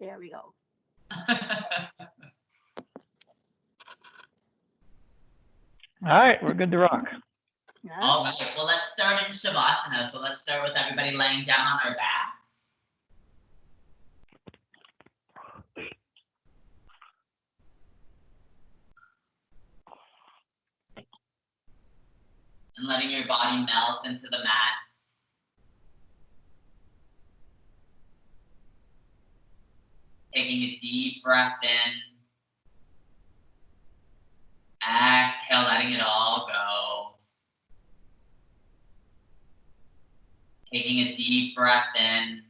There we go. All right, we're good to rock. All right, well, let's start in Shavasana. So let's start with everybody laying down on our backs. And letting your body melt into the mats. Taking a deep breath in. Exhale, letting it all go. Taking a deep breath in.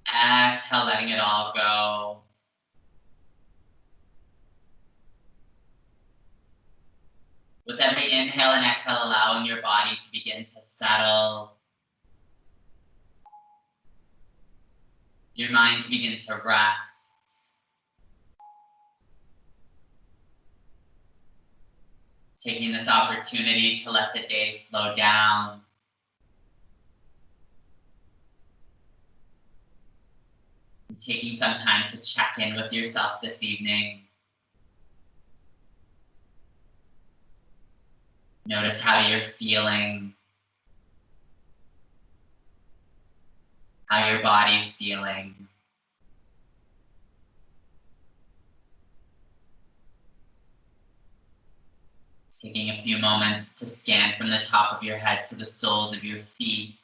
Exhale, letting it all go. With every inhale and exhale, allowing your body to begin to settle. Your mind to begin to rest. Taking this opportunity to let the day slow down. And taking some time to check in with yourself this evening. Notice how you're feeling. How your body's feeling. Taking a few moments to scan from the top of your head to the soles of your feet.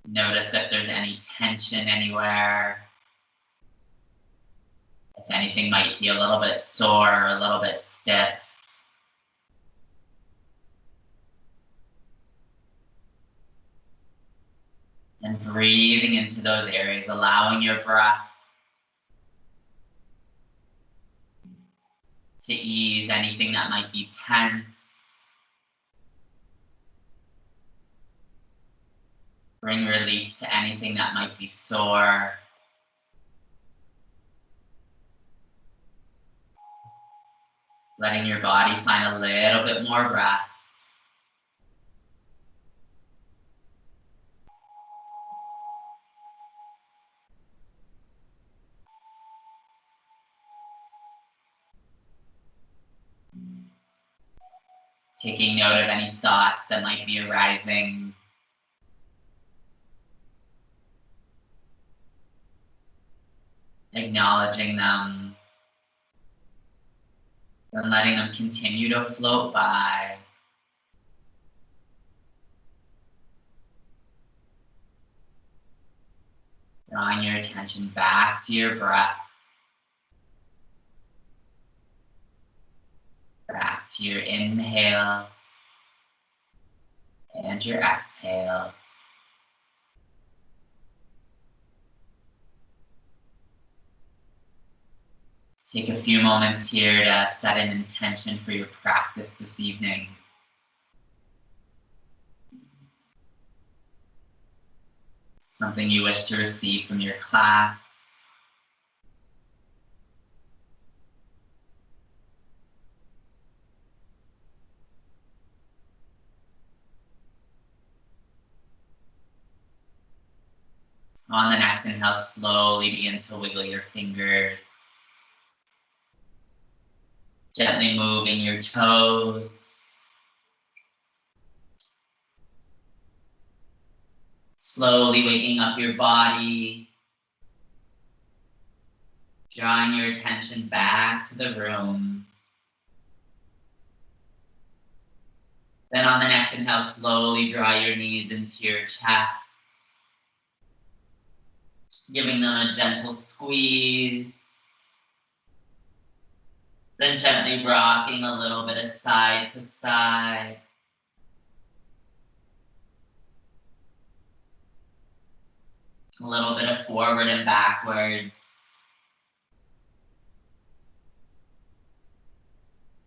Notice if there's any tension anywhere. If anything might be a little bit sore or a little bit stiff. And breathing into those areas, allowing your breath to ease anything that might be tense. Bring relief to anything that might be sore. Letting your body find a little bit more rest. Taking note of any thoughts that might be arising. Acknowledging them. And letting them continue to float by. Drawing your attention back to your breath. Back to your inhales and your exhales. Take a few moments here to set an intention for your practice this evening. Something you wish to receive from your class. On the next inhale, slowly begin to wiggle your fingers. Gently moving your toes. Slowly waking up your body. Drawing your attention back to the room. Then on the next inhale, slowly draw your knees into your chest. Giving them a gentle squeeze. Then gently rocking a little bit of side to side. A little bit of forward and backwards.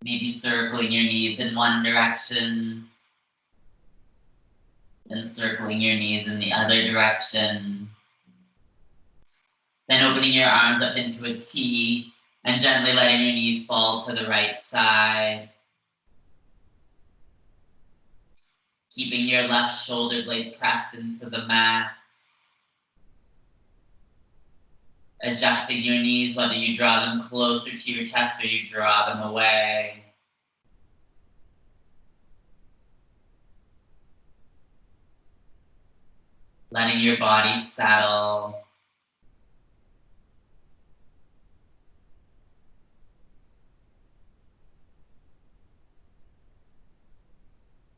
Maybe circling your knees in one direction. And circling your knees in the other direction. Then opening your arms up into a T and gently letting your knees fall to the right side. Keeping your left shoulder blade pressed into the mat. Adjusting your knees, whether you draw them closer to your chest or you draw them away. Letting your body settle.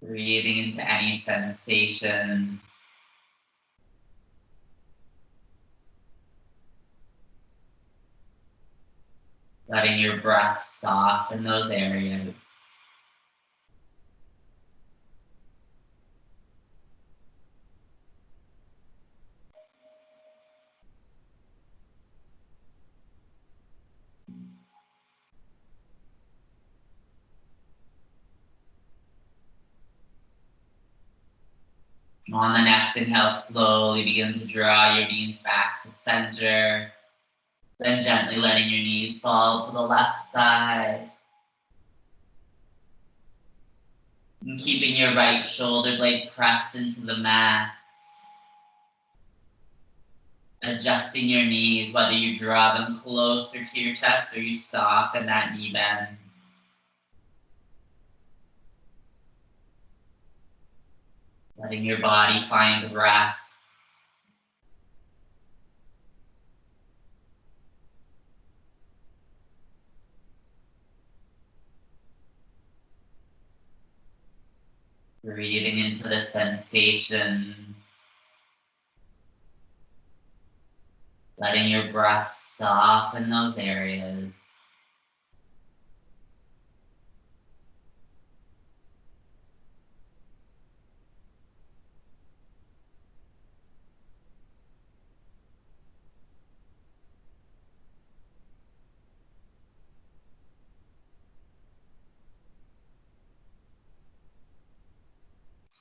Breathing into any sensations. Letting your breath soften those areas. On the next inhale, slowly begin to draw your knees back to center. Then gently letting your knees fall to the left side. And keeping your right shoulder blade pressed into the mat. Adjusting your knees, whether you draw them closer to your chest or you soften that knee bend. Letting your body find rest. Breathing into the sensations. Letting your breath soften those areas.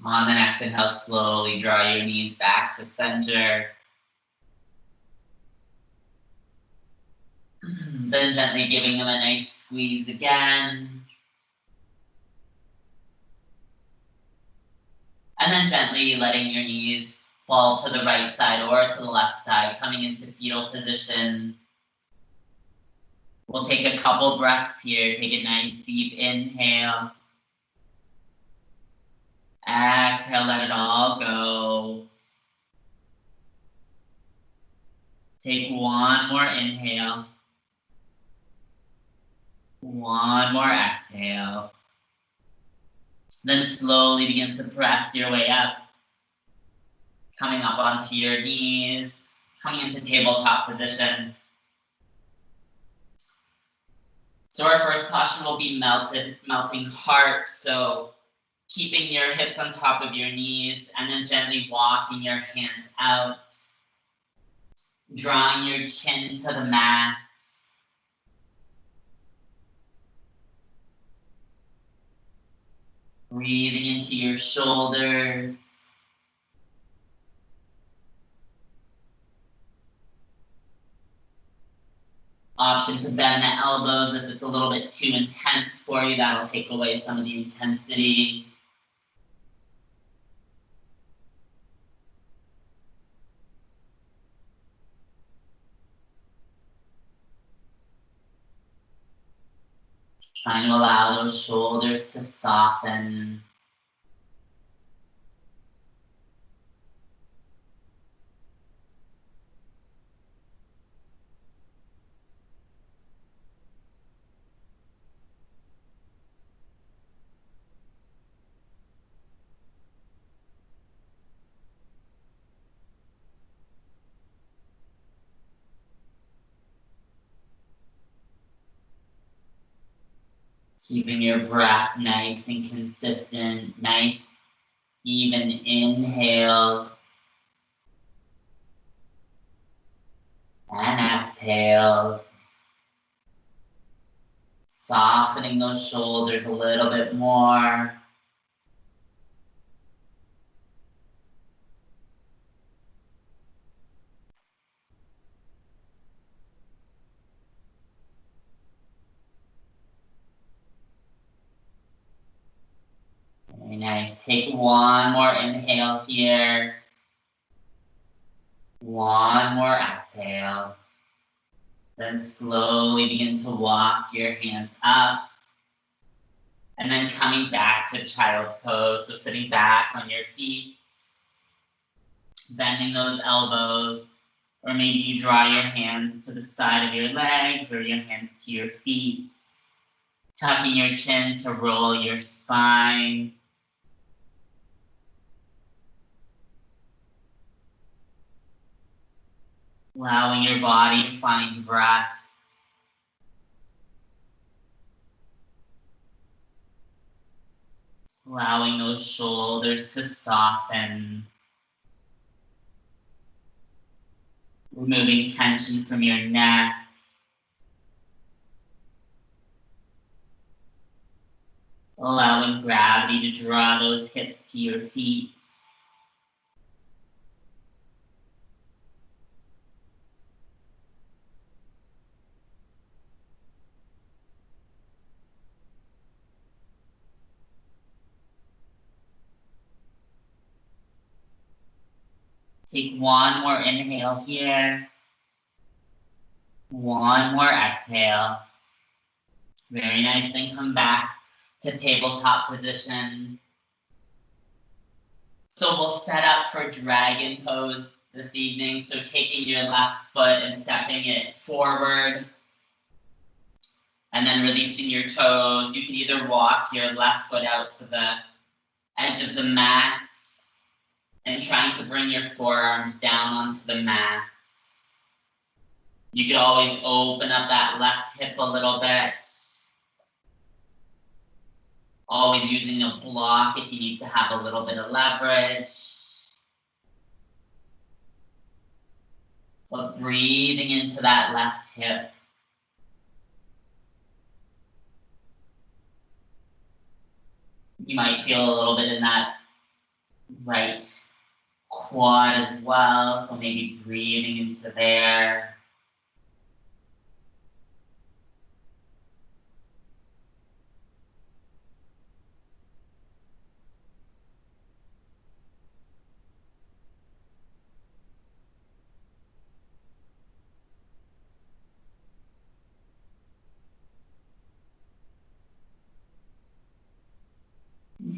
On the next inhale, slowly draw your knees back to center. Then gently giving them a nice squeeze again. And then gently letting your knees fall to the right side or to the left side, coming into fetal position. We'll take a couple breaths here. Take a nice deep inhale. Exhale, let it all go. Take one more inhale. One more exhale. Then slowly begin to press your way up. Coming up onto your knees. Coming into tabletop position. So our first posture will be melting heart. So keeping your hips on top of your knees and then gently walking your hands out. Drawing your chin to the mat. Breathing into your shoulders. Option to bend the elbows if it's a little bit too intense for you. That'll take away some of the intensity. Trying to allow those shoulders to soften. Keeping your breath nice and consistent, nice, even inhales and exhales. Softening those shoulders a little bit more. Very nice. Take one more inhale here. One more exhale. Then slowly begin to walk your hands up. And then coming back to child's pose. So sitting back on your feet, bending those elbows, or maybe you draw your hands to the side of your legs or your hands to your feet. Tucking your chin to roll your spine. Allowing your body to find rest. Allowing those shoulders to soften. Removing tension from your neck. Allowing gravity to draw those hips to your feet. Take one more inhale here. One more exhale. Very nice. Then come back to tabletop position. So we'll set up for dragon pose this evening. So taking your left foot and stepping it forward. And then releasing your toes. You can either walk your left foot out to the edge of the mat and trying to bring your forearms down onto the mat. You could always open up that left hip a little bit. Always using a block if you need to have a little bit of leverage. But breathing into that left hip. You might feel a little bit in that right quad as well, so maybe breathing into there.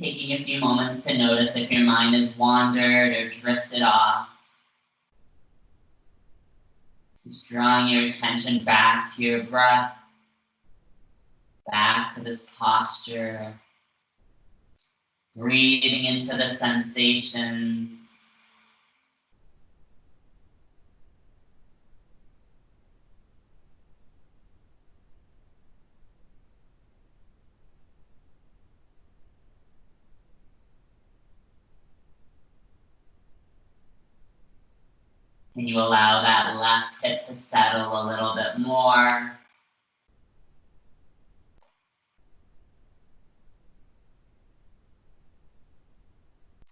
Taking a few moments to notice if your mind has wandered or drifted off. Just drawing your attention back to your breath, back to this posture, breathing into the sensations. Can you allow that left hip to settle a little bit more?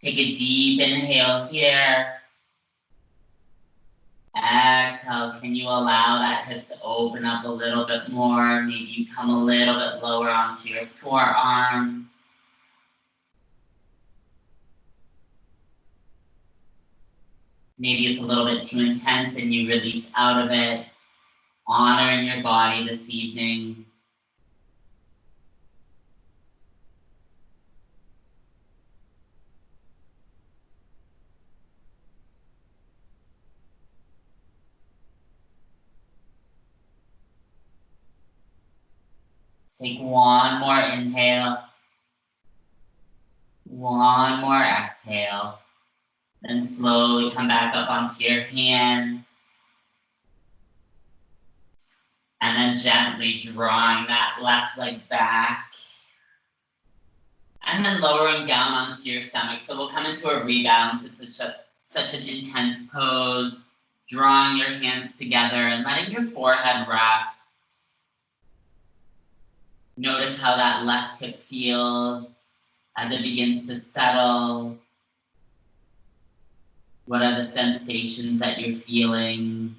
Take a deep inhale here. Exhale, can you allow that hip to open up a little bit more? Maybe you come a little bit lower onto your forearms. Maybe it's a little bit too intense and you release out of it. Honoring your body this evening. Take one more inhale. One more exhale. Then slowly come back up onto your hands. And then gently drawing that left leg back. And then lowering down onto your stomach. So we'll come into a rebalance. It's such an intense pose. Drawing your hands together and letting your forehead rest. Notice how that left hip feels as it begins to settle. What are the sensations that you're feeling?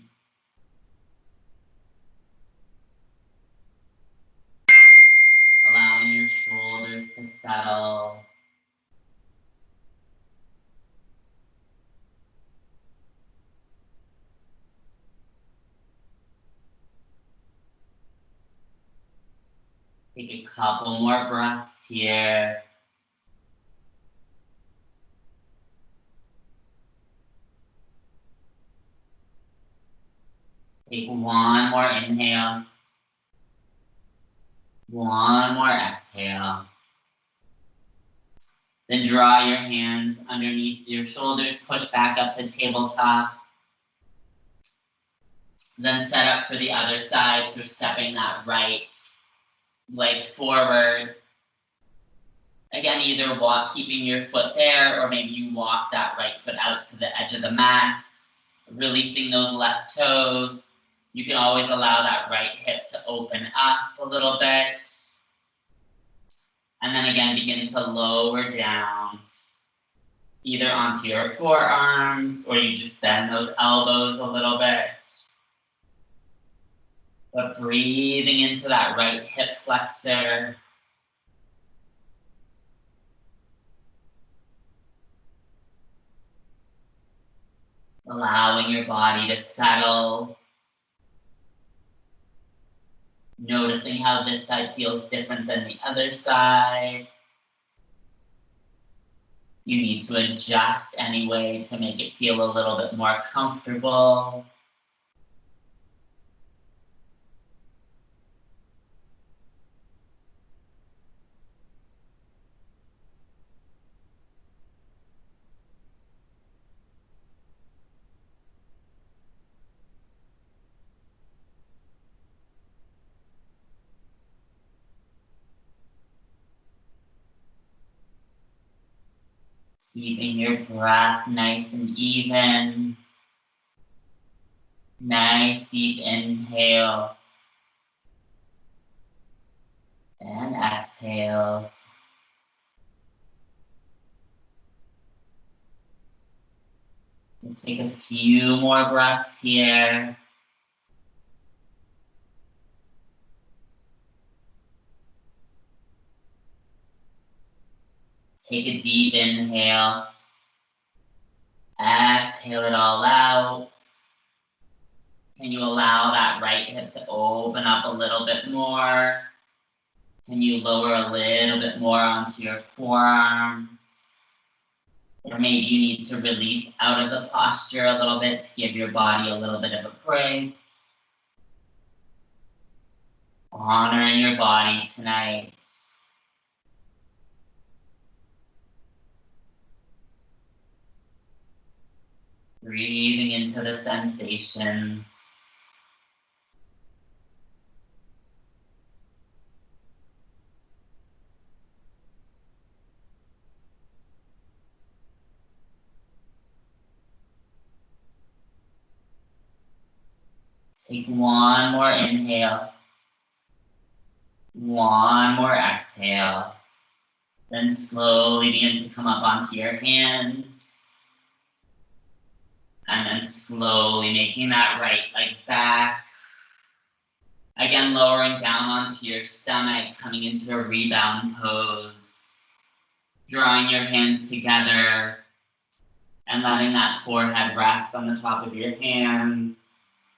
Allowing your shoulders to settle. Take a couple more breaths here. Take one more inhale. One more exhale. Then draw your hands underneath your shoulders, push back up to tabletop. Then set up for the other side, so stepping that right leg forward. Again, either walk, keeping your foot there, or maybe you walk that right foot out to the edge of the mat, releasing those left toes. You can always allow that right hip to open up a little bit. And then again, begin to lower down, either onto your forearms, or you just bend those elbows a little bit. But breathing into that right hip flexor. Allowing your body to settle. Noticing how this side feels different than the other side. You need to adjust anyway to make it feel a little bit more comfortable. Keeping your breath nice and even. Nice deep inhales. And exhales. We'll take a few more breaths here. Take a deep inhale. Exhale it all out. Can you allow that right hip to open up a little bit more? Can you lower a little bit more onto your forearms? Or maybe you need to release out of the posture a little bit to give your body a little bit of a break. Honoring your body tonight. Breathing into the sensations. Take one more inhale. One more exhale. Then slowly begin to come up onto your hands. And then slowly making that right leg back. Again, lowering down onto your stomach, coming into a rebound pose. Drawing your hands together and letting that forehead rest on the top of your hands.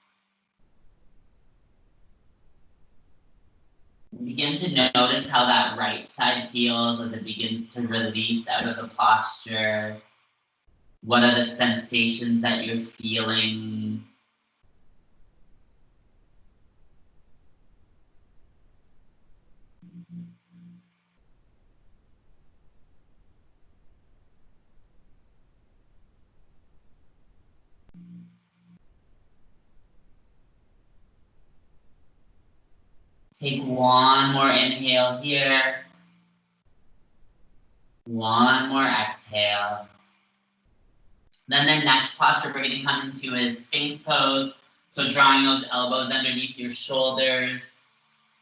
Begin to notice how that right side feels as it begins to release out of the posture. What are the sensations that you're feeling? Take one more inhale here. One more exhale. Then the next posture we're going to come into is Sphinx pose. So drawing those elbows underneath your shoulders.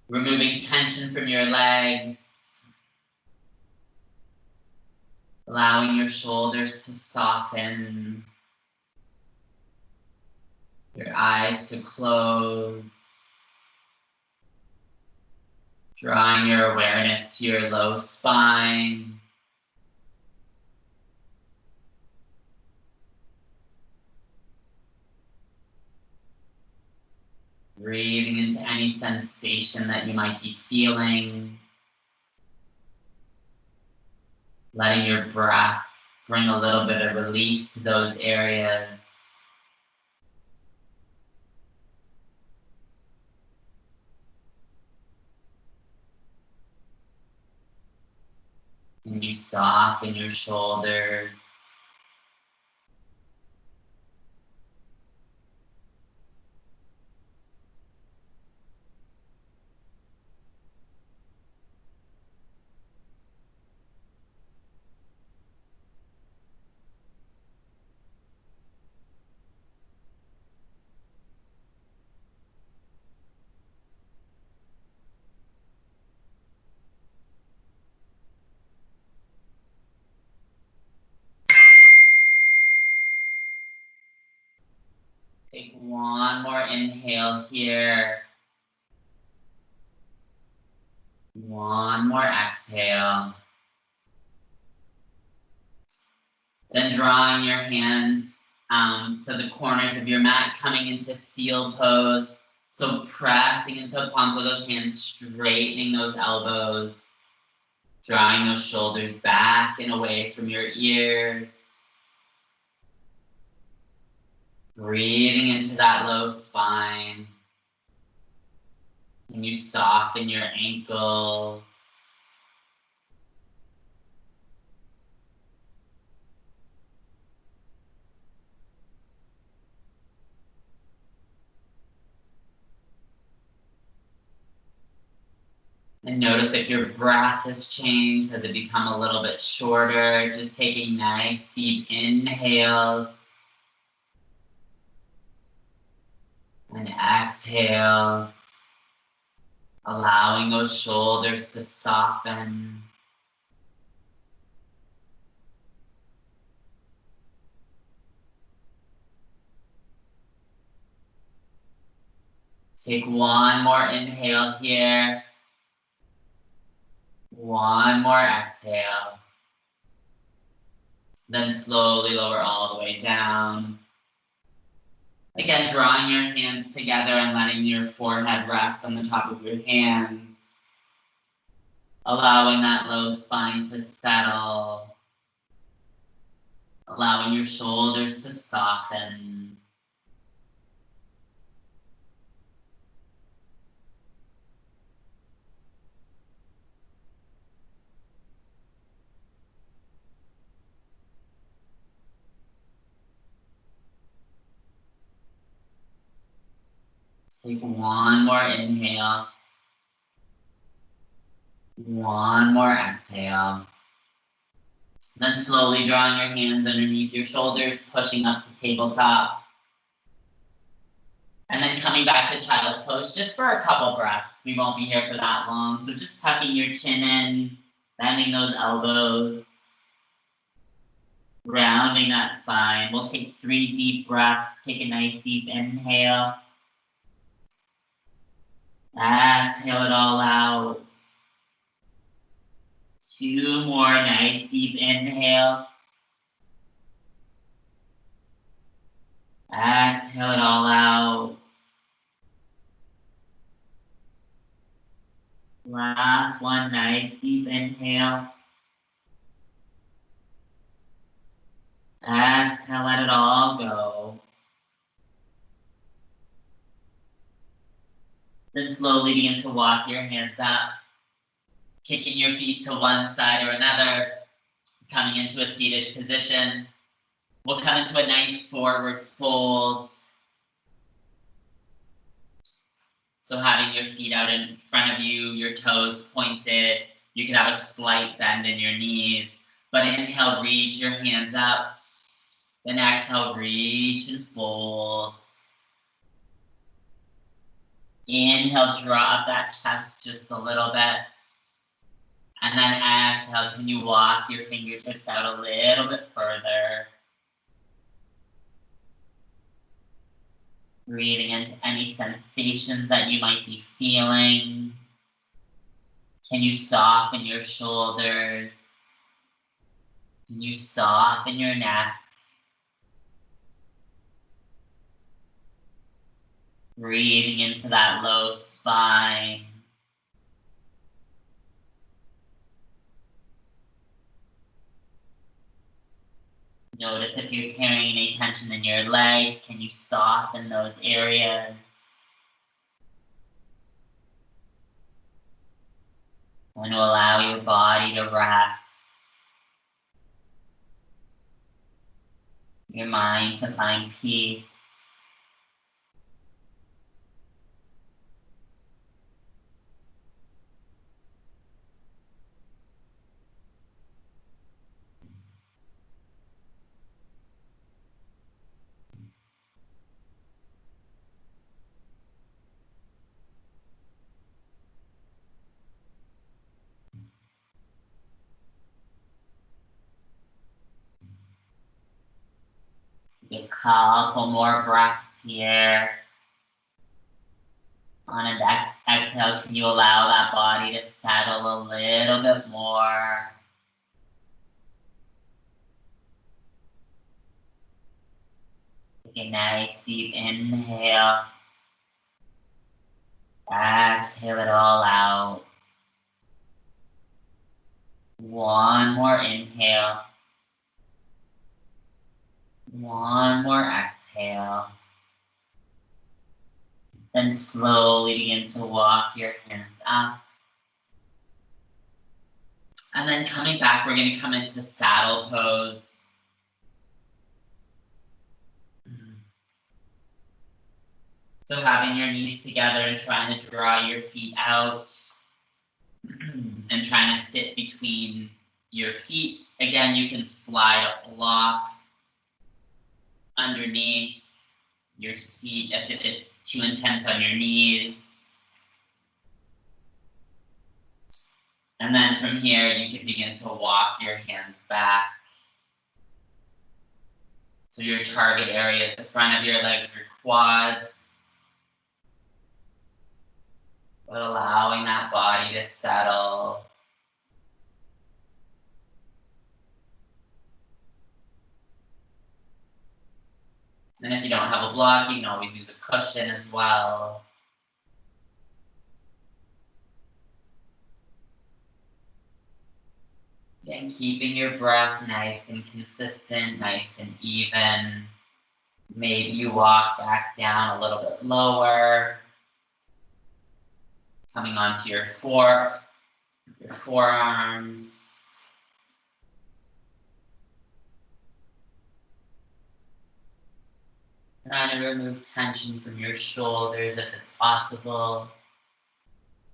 Removing tension from your legs. Allowing your shoulders to soften. Your eyes to close. Drawing your awareness to your low spine. Breathing into any sensation that you might be feeling. Letting your breath bring a little bit of relief to those areas. And you soften your shoulders. Take one more inhale here. One more exhale. Then drawing your hands to the corners of your mat, coming into seal pose. So pressing into the palms of those hands, straightening those elbows, drawing those shoulders back and away from your ears. Breathing into that low spine. And you soften your ankles. And notice if your breath has changed, has it become a little bit shorter? Just taking nice deep inhales and exhales, allowing those shoulders to soften. Take one more inhale here. One more exhale. Then slowly lower all the way down. Again, drawing your hands together and letting your forehead rest on the top of your hands. Allowing that low spine to settle. Allowing your shoulders to soften. Take one more inhale. One more exhale. Then slowly drawing your hands underneath your shoulders, pushing up to tabletop. And then coming back to child's pose just for a couple breaths. We won't be here for that long. So just tucking your chin in, bending those elbows, rounding that spine. We'll take 3 deep breaths. Take a nice deep inhale. Exhale it all out. 2 more nice deep inhale. Exhale it all out. Last one, nice deep inhale. Exhale, let it all go. Then slowly begin to walk your hands up, kicking your feet to one side or another, coming into a seated position. We'll come into a nice forward fold. So having your feet out in front of you, your toes pointed, you can have a slight bend in your knees, but inhale, reach your hands up. Then exhale, reach and fold. Inhale, draw up that chest just a little bit. And then exhale, can you walk your fingertips out a little bit further? Breathing into any sensations that you might be feeling. Can you soften your shoulders? Can you soften your neck? Breathing into that low spine. Notice if you're carrying any tension in your legs, can you soften those areas? Want to allow your body to rest. Your mind to find peace. A couple more breaths here. On an exhale, can you allow that body to settle a little bit more? Take a nice deep inhale. Exhale it all out. One more inhale. One more exhale. Then slowly begin to walk your hands up. And then coming back, we're going to come into saddle pose. So having your knees together and trying to draw your feet out. And trying to sit between your feet. Again, you can slide a block underneath your seat if it's too intense on your knees. And then from here, you can begin to walk your hands back. So your target area is the front of your legs, your quads. But allowing that body to settle. And if you don't have a block, you can always use a cushion as well. Again, keeping your breath nice and consistent, nice and even. Maybe you walk back down a little bit lower. Coming onto your forearms. Trying to remove tension from your shoulders if it's possible.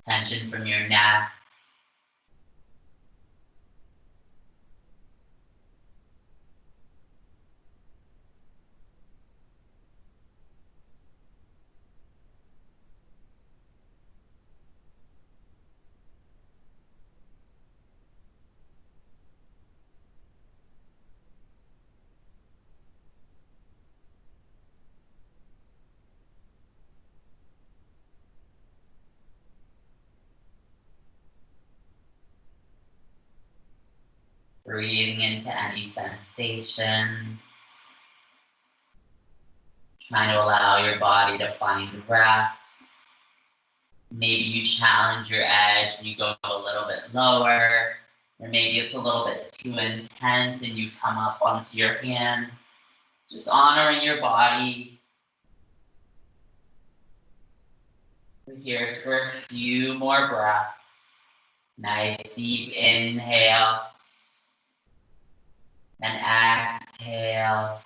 Tension from your neck. Breathing into any sensations. Trying to allow your body to find rest. Maybe you challenge your edge and you go a little bit lower. Or maybe it's a little bit too intense and you come up onto your hands. Just honoring your body. We're here for a few more breaths. Nice deep inhale. And exhale.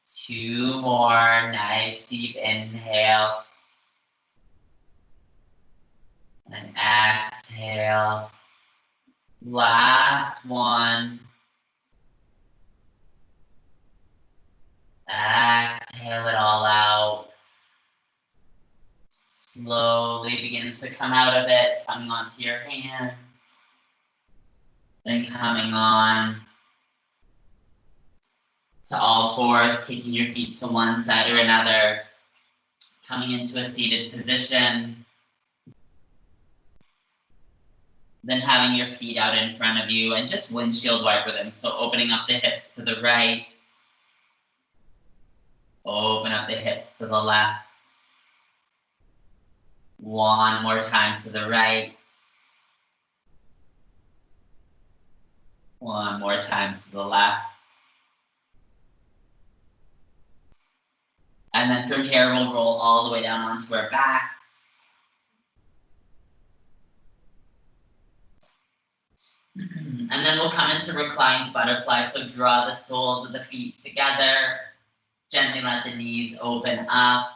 Two more. Nice deep inhale. And exhale. Last one. Exhale it all out. Slowly begin to come out of it, coming onto your hands. Then coming on to all fours, kicking your feet to one side or another. Coming into a seated position. Then having your feet out in front of you and just windshield wiper them. So opening up the hips to the right. Open up the hips to the left. One more time to the right. One more time to the left. And then from here, we'll roll all the way down onto our backs. And then we'll come into reclined butterfly. So draw the soles of the feet together. Gently let the knees open up.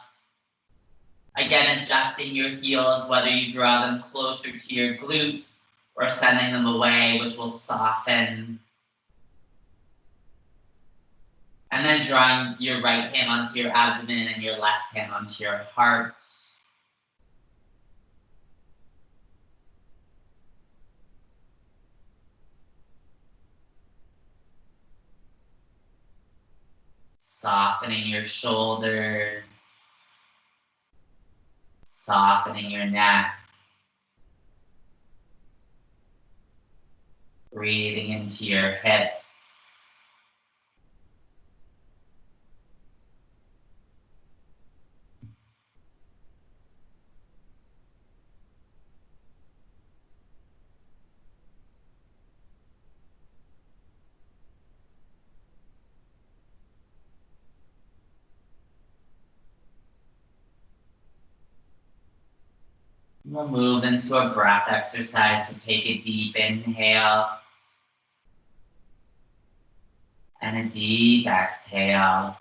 Again, adjusting your heels, whether you draw them closer to your glutes or sending them away, which will soften. And then drawing your right hand onto your abdomen and your left hand onto your heart. Softening your shoulders. Softening your neck. Breathing into your hips. We'll move into a breath exercise, so take a deep inhale and a deep exhale.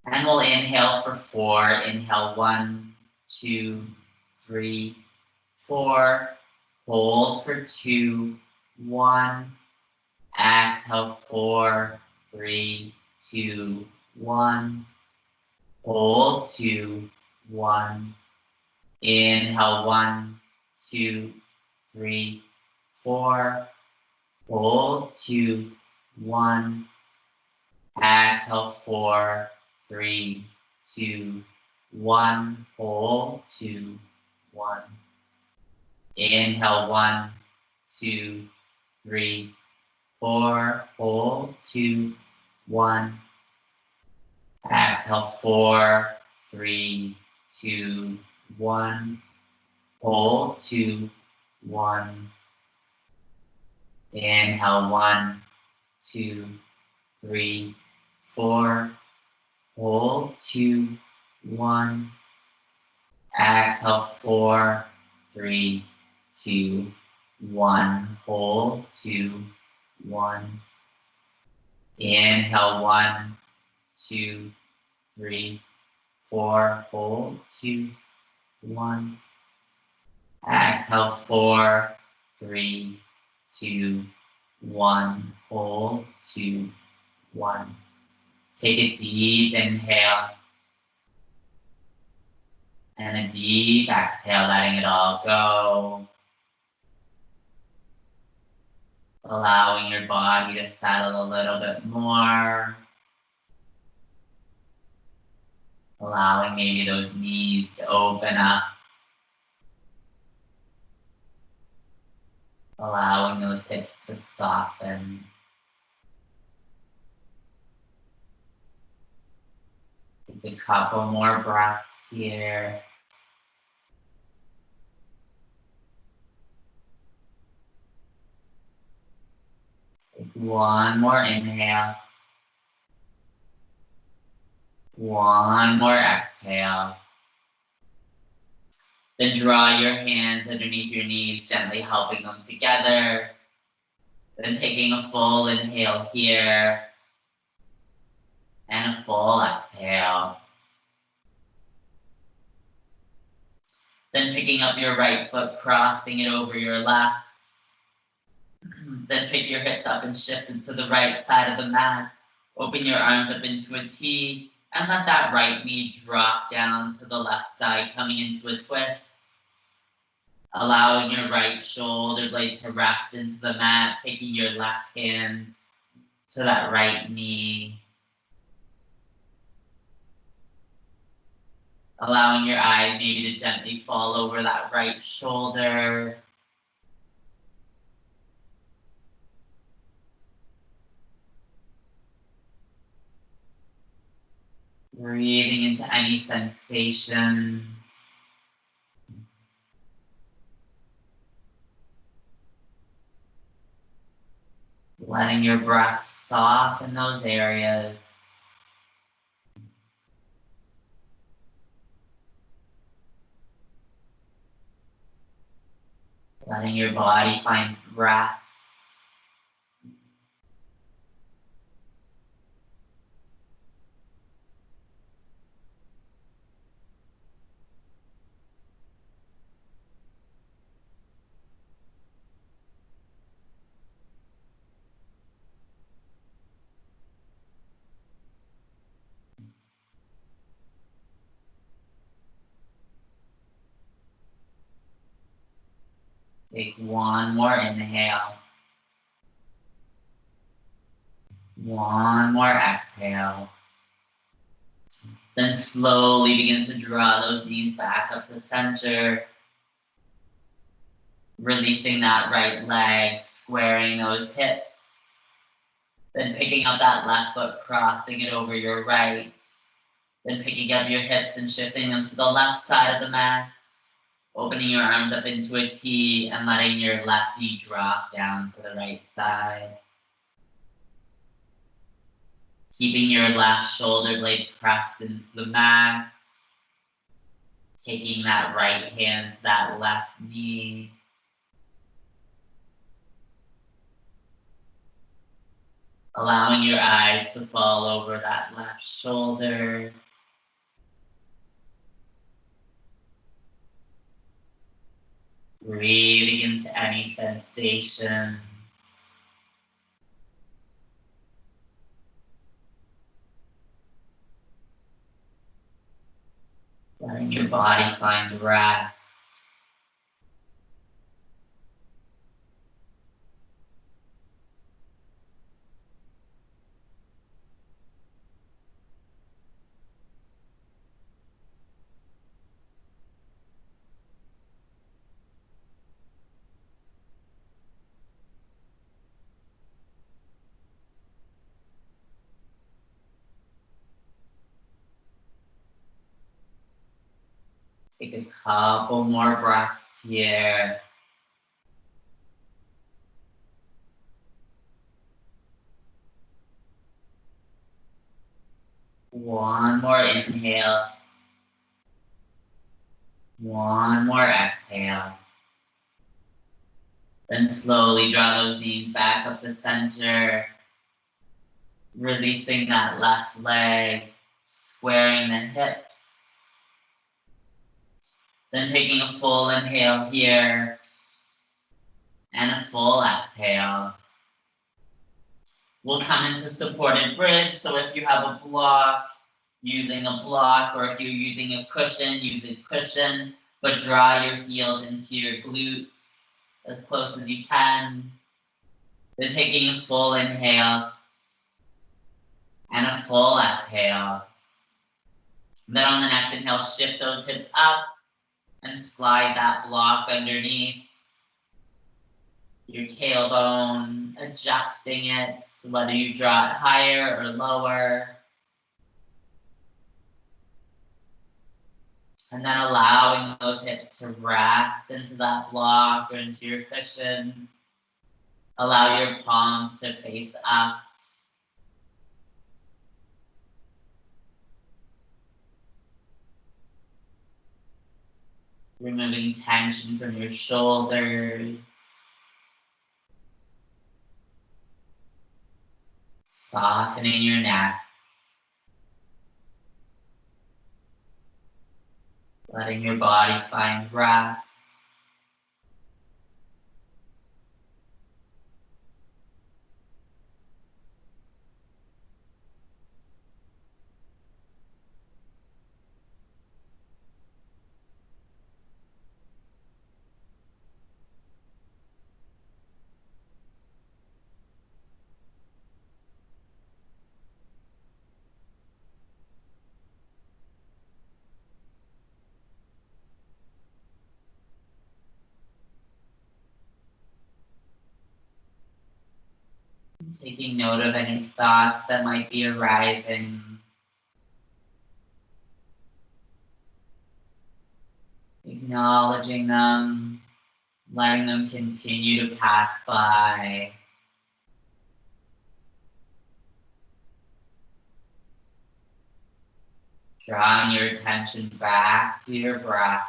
And we'll inhale for 4. Inhale 1, 2, 3, 4. Hold for 2, 1. Exhale 4, 3, 2, 1. Hold 2, 1. Inhale 1, 2, 3, 4. Hold 2, 1. Exhale 4, 3, 2, 1. Hold 2, 1. Inhale 1, 2, 3, 4. Hold 2, 1. Exhale 4, 3, 2, 1. Hold 2, 1. Inhale 1, 2, 3, 4. Hold 2, 1. Exhale 4, 3, 2, 1. Hold 2, 1. Inhale 1, 2, 3, 4. Hold 2, 1. Exhale 4, 3, 2, 1. Hold 2, 1. Take a deep inhale and a deep exhale, letting it all go. Allowing your body to settle a little bit more. Allowing maybe those knees to open up. Allowing those hips to soften. Take a couple more breaths here. Take one more inhale. One more exhale. Then draw your hands underneath your knees, gently helping them together. Then taking a full inhale here. And a full exhale. Then picking up your right foot, crossing it over your left. Then pick your hips up and shift into the right side of the mat. Open your arms up into a T. And let that right knee drop down to the left side, coming into a twist. Allowing your right shoulder blade to rest into the mat, taking your left hand to that right knee. Allowing your eyes maybe to gently fall over that right shoulder. Breathing into any sensations. Letting your breath soften those areas. Letting your body find rest. Take one more inhale. One more exhale. Then slowly begin to draw those knees back up to center. Releasing that right leg, squaring those hips. Then picking up that left foot, crossing it over your right. Then picking up your hips and shifting them to the left side of the mat. Opening your arms up into a T and letting your left knee drop down to the right side. Keeping your left shoulder blade pressed into the mat. Taking that right hand to that left knee. Allowing your eyes to fall over that left shoulder. Breathing into any sensation. Letting your body find rest. Take a couple more breaths here. One more inhale. One more exhale. Then slowly draw those knees back up to center. Releasing that left leg, squaring the hips. Then taking a full inhale here and a full exhale. We'll come into supported bridge. So if you have a block, using a block, or if you're using a cushion, use a cushion, but draw your heels into your glutes as close as you can. Then taking a full inhale and a full exhale. Then on the next inhale, shift those hips up and slide that block underneath your tailbone, adjusting it, whether you draw it higher or lower. And then allowing those hips to rest into that block or into your cushion. Allow your palms to face up. Removing tension from your shoulders. Softening your neck. Letting your body find rest. Taking note of any thoughts that might be arising. Acknowledging them, letting them continue to pass by. Drawing your attention back to your breath.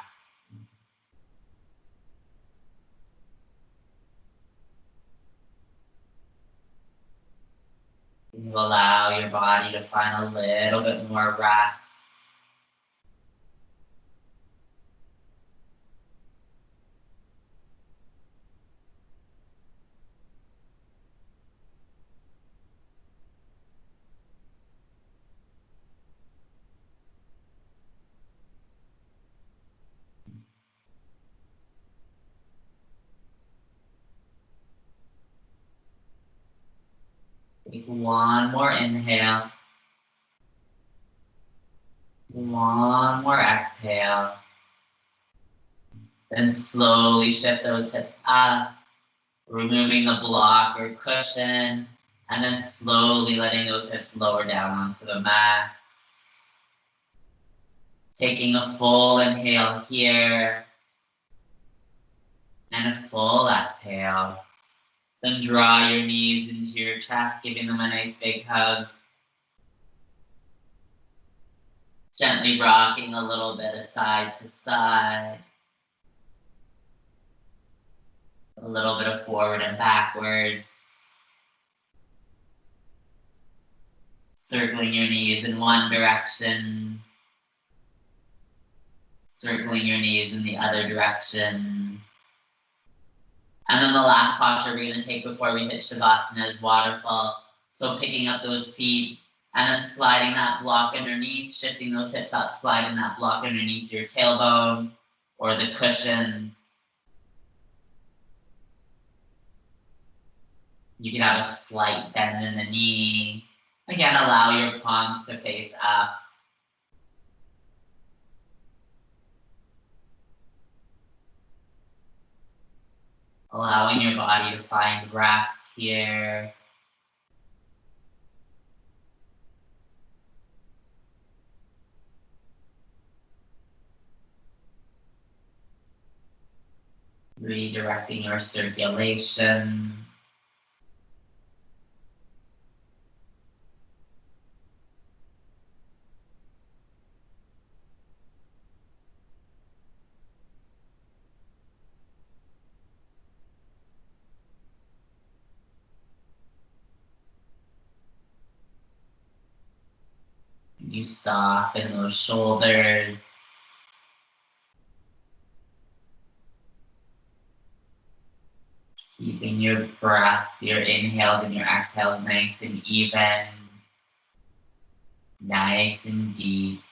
You allow your body to find a little bit more rest. Take one more inhale. One more exhale. Then slowly shift those hips up, removing the block or cushion, and then slowly letting those hips lower down onto the mat. Taking a full inhale here, and a full exhale. Then draw your knees into your chest, giving them a nice big hug. Gently rocking a little bit of side to side. A little bit of forward and backwards. Circling your knees in one direction. Circling your knees in the other direction. And then the last posture we're going to take before we hit Shavasana is waterfall. So picking up those feet and then sliding that block underneath, shifting those hips up, sliding that block underneath your tailbone or the cushion. You can have a slight bend in the knee. Again, allow your palms to face up. Allowing your body to find rest here. Redirecting your circulation. You soften those shoulders. Keeping your breath, your inhales and your exhales nice and even. Nice and deep.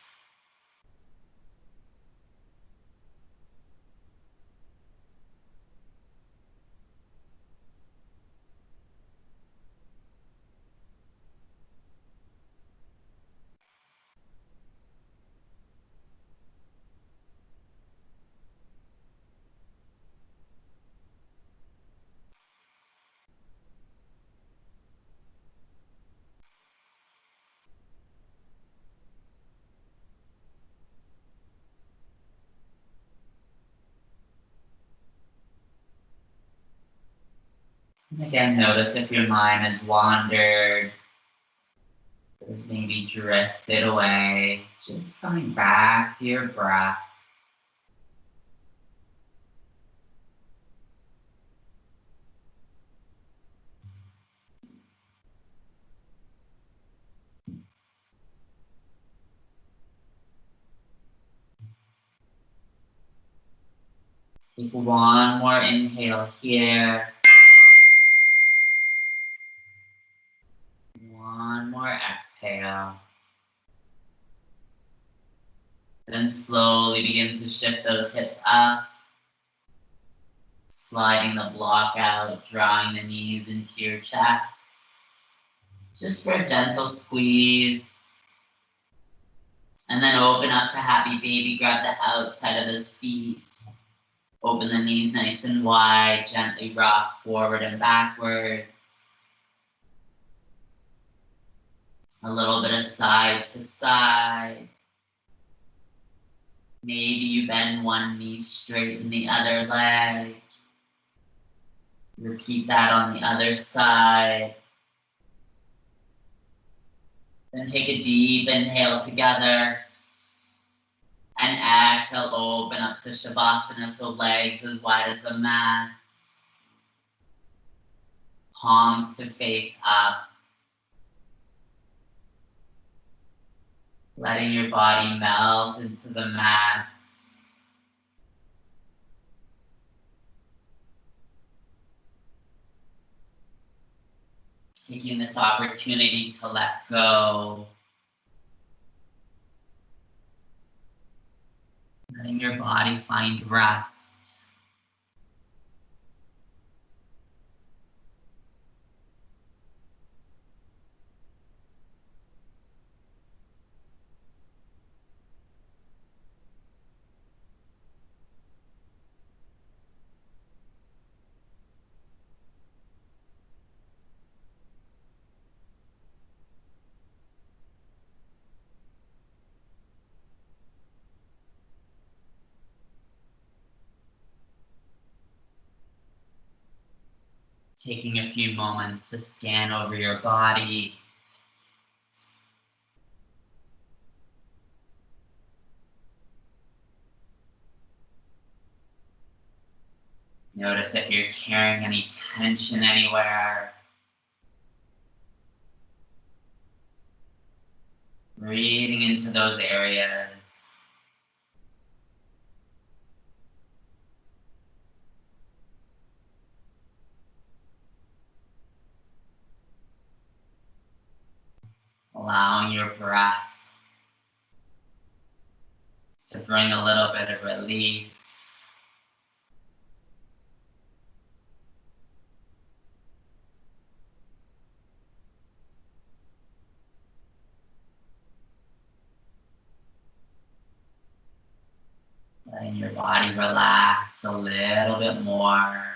And again, notice if your mind has wandered, or has maybe drifted away, just coming back to your breath. Take one more inhale here. One more exhale. Then slowly begin to shift those hips up. Sliding the block out, drawing the knees into your chest. Just for a gentle squeeze. And then open up to happy baby. Grab the outside of those feet. Open the knees nice and wide. Gently rock forward and backwards. A little bit of side to side. Maybe you bend one knee, straighten the other leg. Repeat that on the other side. Then take a deep inhale together. And exhale, open up to Shavasana, so legs as wide as the mat. Palms to face up. Letting your body melt into the mat. Taking this opportunity to let go. Letting your body find rest. Taking a few moments to scan over your body. Notice if you're carrying any tension anywhere. Breathing into those areas. Allowing your breath to bring a little bit of relief. Letting your body relax a little bit more.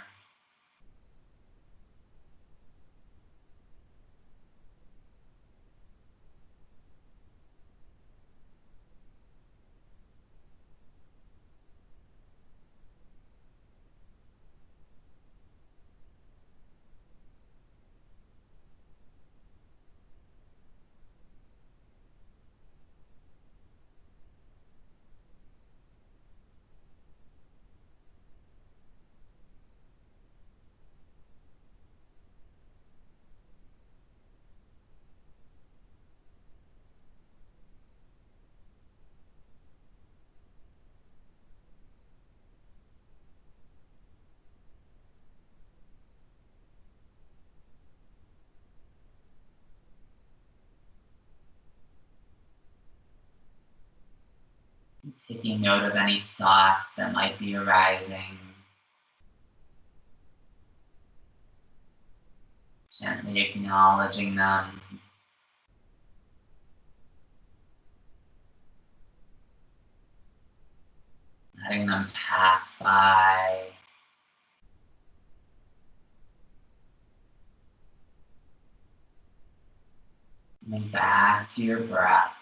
Taking note of any thoughts that might be arising. Gently acknowledging them. Letting them pass by. Coming back to your breath.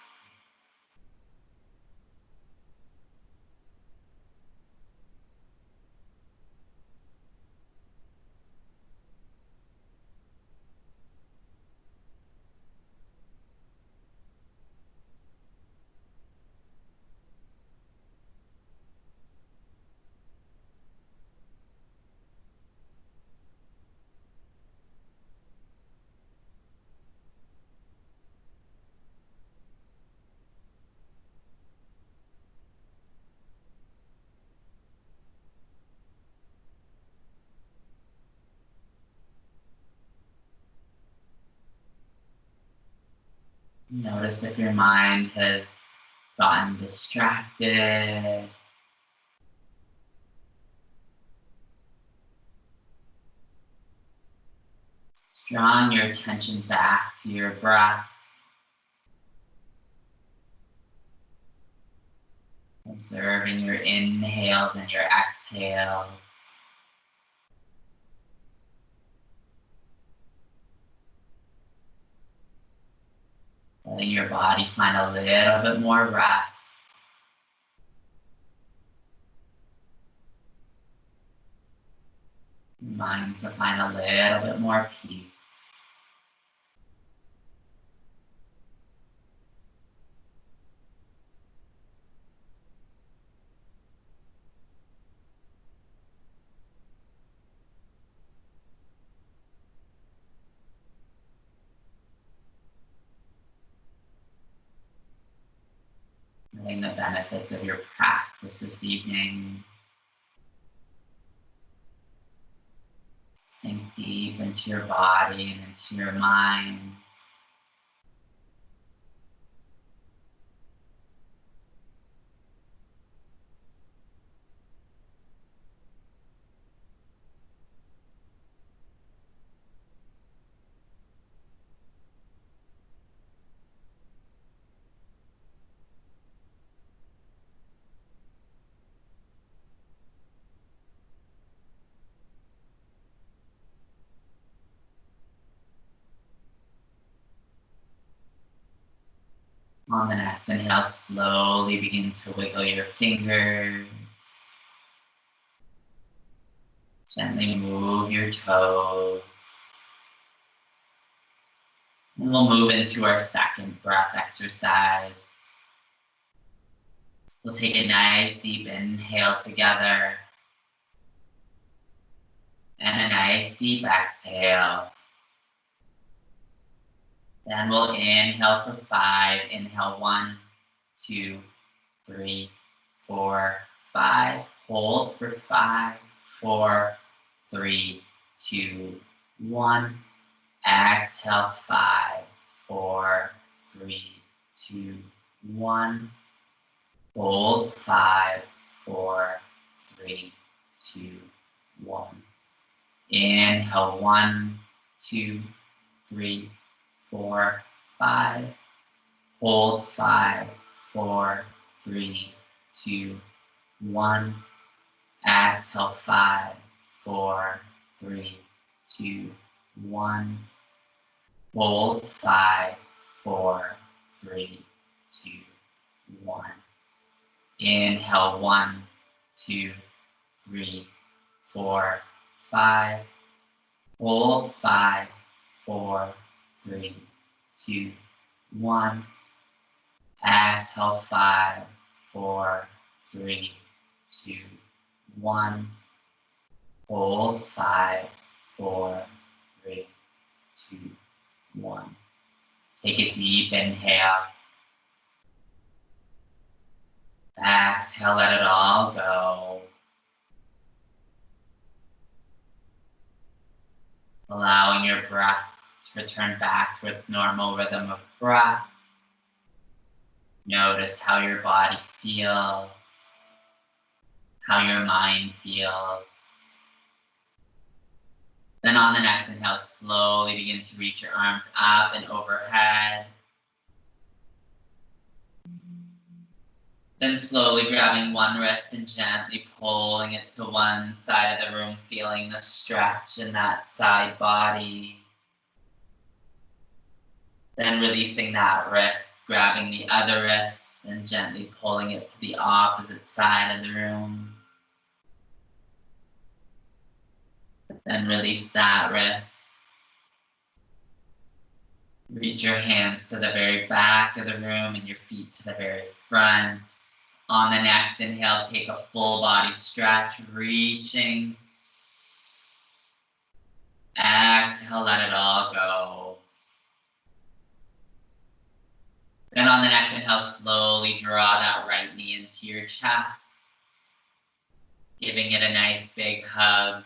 Notice if your mind has gotten distracted. Drawing your attention back to your breath. Observing your inhales and your exhales. Letting your body find a little bit more rest. mind to find a little bit more peace. Knowing the benefits of your practice this evening. Sink deep into your body and into your mind. On the next inhale, slowly begin to wiggle your fingers. Gently move your toes. And we'll move into our second breath exercise. We'll take a nice deep inhale together. And a nice deep exhale. Then we'll inhale for 5. Inhale 1, 2, 3, 4, 5. Hold for 5, 4, 3, 2, 1. Exhale 5, 4, 3, 2, 1. Hold 5, 4, 3, 2, 1. Inhale 1, 2, 3, 4, 5. Hold 5, 4, 3, 2, 1. Exhale 5, 4, 3, 2, 1. Hold 5, 4, 3, 2, 1. Inhale 1, 2, 3, 4, 5. Hold 5, 4, 3, 2, 1. Exhale 5, 4, 3, 2, 1. Hold 5, 4, 3, 2, 1. Take a deep inhale. Exhale, let it all go. Allowing your breath to return back to its normal rhythm of breath. Notice how your body feels, how your mind feels. Then on the next inhale, slowly begin to reach your arms up and overhead. Then slowly grabbing one wrist and gently pulling it to one side of the room, feeling the stretch in that side body. Then releasing that wrist, grabbing the other wrist and gently pulling it to the opposite side of the room. Then release that wrist. Reach your hands to the very back of the room and your feet to the very front. On the next inhale, take a full body stretch, reaching. Exhale, let it all go. Then on the next inhale, slowly draw that right knee into your chest, giving it a nice big hug.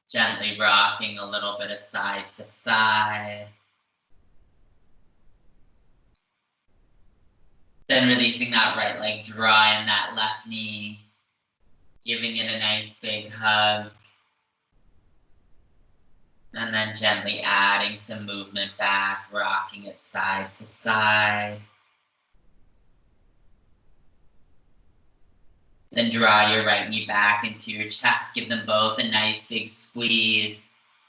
Gently rocking a little bit of side to side. Then releasing that right leg, drawing that left knee, giving it a nice big hug. And then gently adding some movement back, rocking it side to side. Then draw your right knee back into your chest, give them both a nice big squeeze.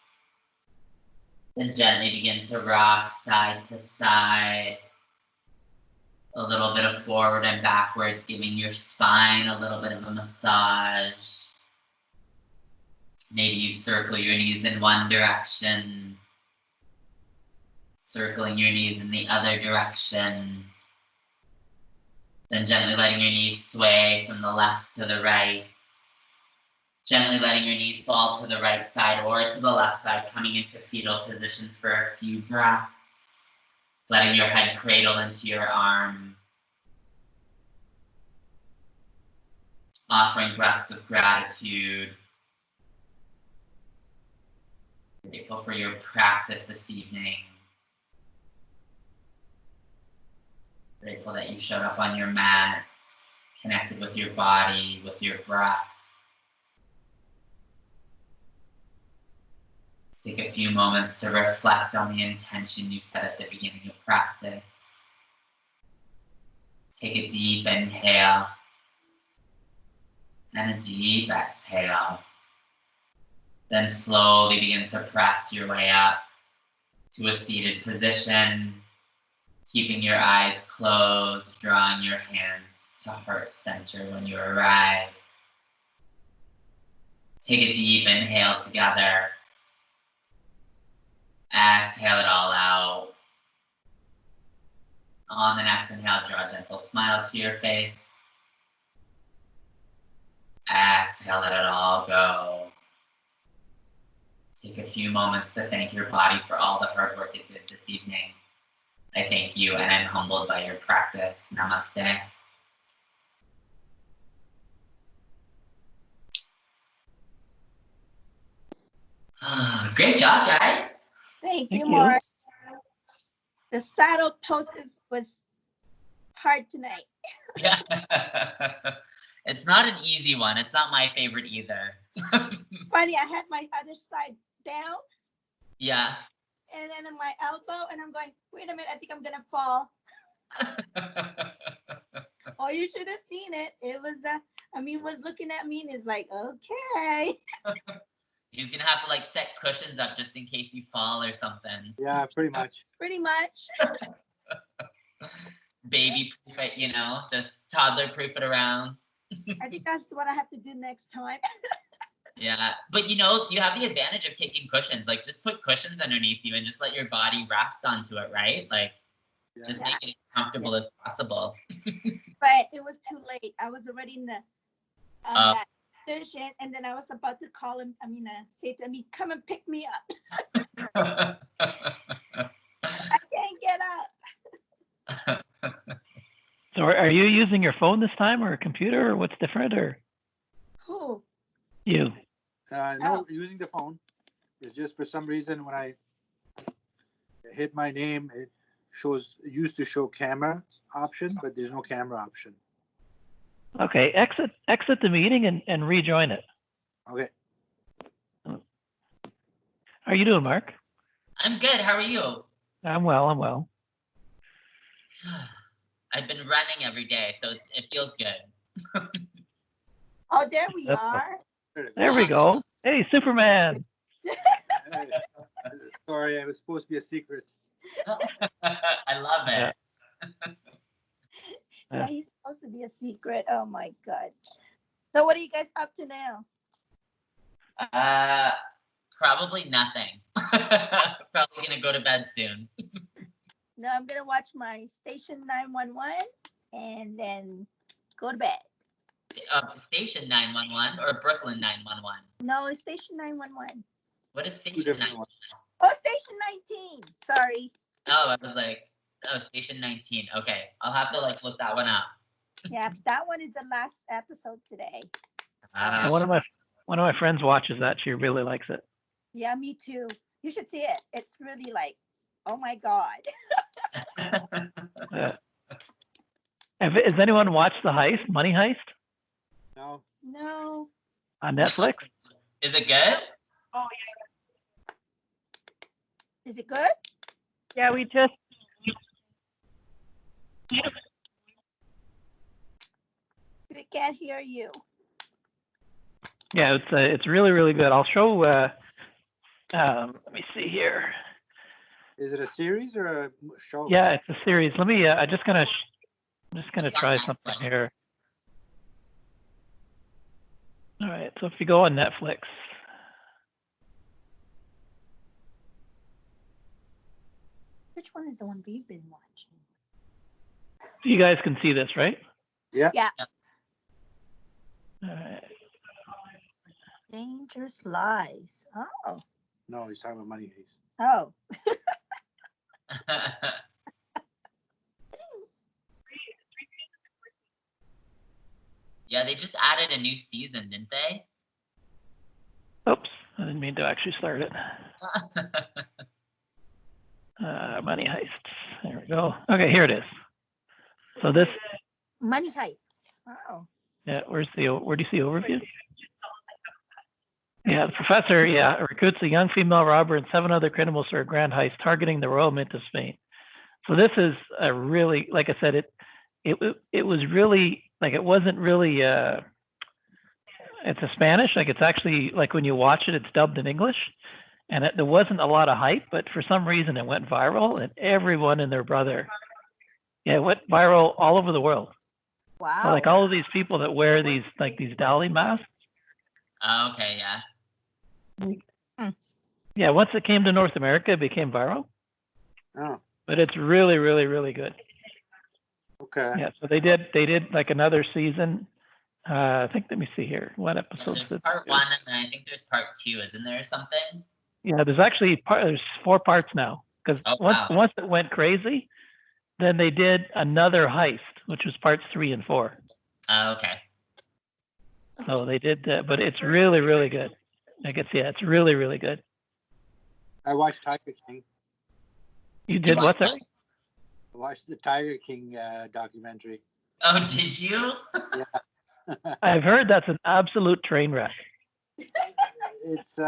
Then gently begin to rock side to side. A little bit of forward and backwards, giving your spine a little bit of a massage. Maybe you circle your knees in one direction, circling your knees in the other direction, then gently letting your knees sway from the left to the right, gently letting your knees fall to the right side or to the left side, coming into fetal position for a few breaths, letting your head cradle into your arm, offering breaths of gratitude. Grateful for your practice this evening. Grateful that you showed up on your mats, connected with your body, with your breath. Take a few moments to reflect on the intention you set at the beginning of practice. Take a deep inhale and a deep exhale. Then slowly begin to press your way up to a seated position, keeping your eyes closed, drawing your hands to heart center when you arrive. Take a deep inhale together. Exhale it all out. On the next inhale, draw a gentle smile to your face. Exhale, let it all go. Take a few moments to thank your body for all the hard work it did this evening. I thank you and I'm humbled by your practice. Namaste. Great job, guys. Thank Thank you, you. Mark. The saddle post was hard tonight. Yeah. It's not an easy one. It's not my favorite either. Funny, I had my other side down Yeah. and then on my elbow, and I'm going, wait a minute, I think I'm gonna fall. Oh, you should have seen it. It was was looking at me and is like, okay. He's gonna have to like set cushions up just in case you fall or something. Yeah, pretty much. Pretty much. Baby proof it, you know, just toddler proof it around. I think that's what I have to do next time. Yeah, but you know, you have the advantage of taking cushions. Like, just put cushions underneath you and just let your body rest onto it, right? Like, Yeah. just make it as comfortable as possible. But it was too late. I was already in the that position, and then I was about to call him. Say to me, "Come and pick me up." I can't get up. So are you using your phone this time or a computer or what's different or Who? you? No, using the phone. It's just for some reason when I hit my name, it used to show camera option, but there's no camera option. Okay, exit the meeting and rejoin it. Okay. How are you doing, Mark? I'm good. How are you? I'm well. I've been running every day, so it feels good. Oh, there we That's are. There we go. Hey, Superman. Hey, sorry, it was supposed to be a secret. I love it. Yeah, he's supposed to be a secret. Oh my God. So what are you guys up to now? Probably nothing. Probably gonna go to bed soon. No, I'm gonna watch my Station 911 and then go to bed. Station 911 or Brooklyn 911? No, it's Station 911. What is Two Station different 911? ones. Oh, Station 19. Sorry. Oh, I was like, oh, Station 19. Okay, I'll have to like look that one up. Yeah, that one is the last episode today. And one of my friends watches that. She really likes it. Yeah, me too. You should see it. It's really like, oh my God. Has anyone watched The Heist, Money Heist, No. No. on Netflix? Is it good? Is it good? Yeah, we just We can't hear you. Yeah, it's really good. I'll show. Let me see here. Is it a series or a show? Yeah, it's a series. Let me. I'm just gonna It's on try Netflix. something here. All right. So if you go on Netflix, one is the one we've been watching. You guys can see this, right? Yeah. Yeah. All right. Dangerous Lies. Oh. No, he's talking about Money Heist. Oh. Yeah, they just added a new season, didn't they? Oops, I didn't mean to actually start it. Money Heists. There we go. Okay, here it is. So this, Money Heights. Oh. yeah, where do you see overview? Yeah, the professor, recruits a young female robber and 7 other criminals for a grand heist targeting the Royal Mint of Spain. So this is a really, like I said, it was really, like, it wasn't really, it's a Spanish, like it's actually, like when you watch it, it's dubbed in English. And there wasn't a lot of hype, but for some reason it went viral and everyone and their brother. Yeah, it went viral all over the world. Wow. So like all of these people that wear these, like these Dali masks. Oh, okay, yeah. Yeah, once it came to North America, it became viral. Oh, But it's really, really, really good. okay. Yeah, so they did like another season. I think, let me see here. What Yeah, episodes? there's did part they do? 1 and then I think there's part 2, isn't there something? Yeah, there's actually there's 4 parts now. Because Oh, once wow. once it went crazy, then they did another heist, which was parts 3 and 4. Oh, okay. So they did, but it's really, really good. I guess, yeah, it's really, really good. I watched Tiger King. You did what there? I watched the Tiger King documentary. Oh, did you? I've heard that's an absolute train wreck. It's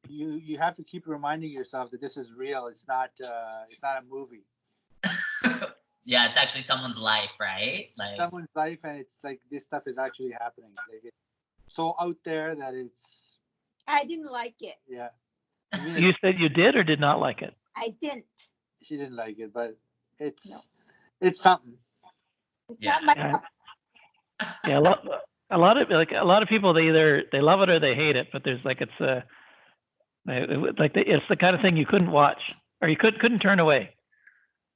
you have to keep reminding yourself that this is real. It's not a movie. Yeah, it's actually someone's life, right? Like, Someone's life, and it's like this stuff is actually happening. Like, it's so out there that it's I didn't like it. yeah. I mean, You said you did or did not like it? I didn't. she didn't like it, but it's No. it's something. It's Yeah. not my Yeah. Yeah, a lot of people, they love it or they hate it, but there's like it's the kind of thing you couldn't watch or you couldn't turn away.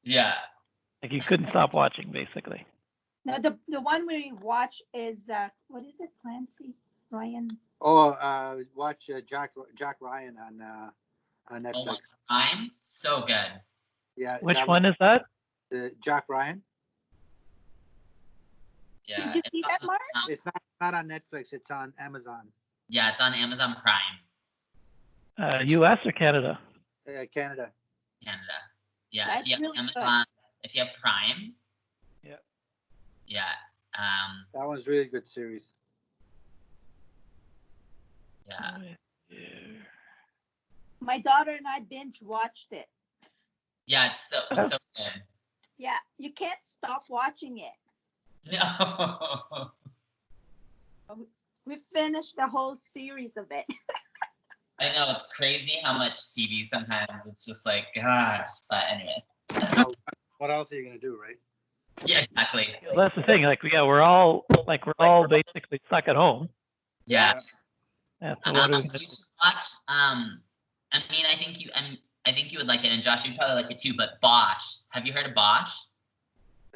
yeah. Like you couldn't stop watching, basically. No, the one we watch is what is it? Clancy Ryan. Oh, watch Jack Ryan on Oh, Netflix. Prime? So good. Yeah, Which that one is that? Jack Ryan. Yeah. Did you see that, Mark? It's not on Netflix. It's on Amazon, Yeah, it's on Amazon Prime, U.S. or Canada? Canada. Canada. Yeah, That's if you have really good. Amazon, if you have Prime. Yeah. Yeah. That one's really good series. Yeah. My daughter and I binge watched it. Yeah, it's so good. Yeah, you can't stop watching it. No. We finished the whole series of it. I know, it's crazy how much TV sometimes it's just like, gosh. But anyways. So what else are you gonna do, right? Yeah, exactly. Well, that's the thing. Like, yeah, we're all basically stuck at home. Yeah. Yeah, so what are we You gonna do? should watch. I mean, I think you would like it, and Josh, you'd probably like it too. But Bosch, have you heard of Bosch?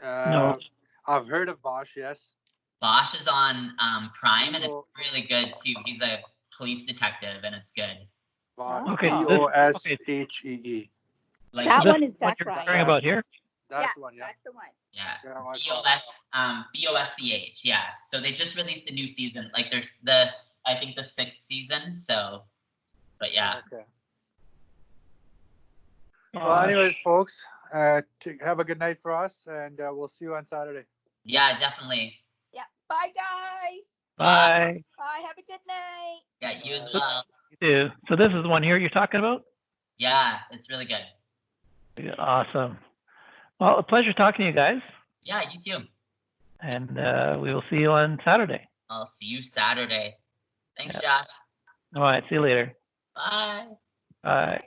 No. I've heard of Bosch. Yes. Bosch is on Prime, and it's Oh. really good too. He's a police detective, and it's good. Bosch. Okay, BOSHEE. Like That This one is what Jack you're Ryan. talking about here? That's Yeah, the one. Yeah. that's the one. yeah, Yeah, I saw that. BOSCH. Yeah. So they just released a new season. Like there's this, I think the 6th season. So, but yeah. Okay. Well, anyways, folks, have a good night for us, and we'll see you on Saturday. Yeah, definitely. Yeah. Bye, guys. Bye. Bye. Have a good night. Yeah, you as well. You too. So this is the one here you're talking about? Yeah, it's really good. Yeah, awesome. Well, a pleasure talking to you guys, Yeah, you too. and we will see you on Saturday. I'll see you Saturday. Thanks, Yeah. Josh. All right, see you later. Bye. Bye.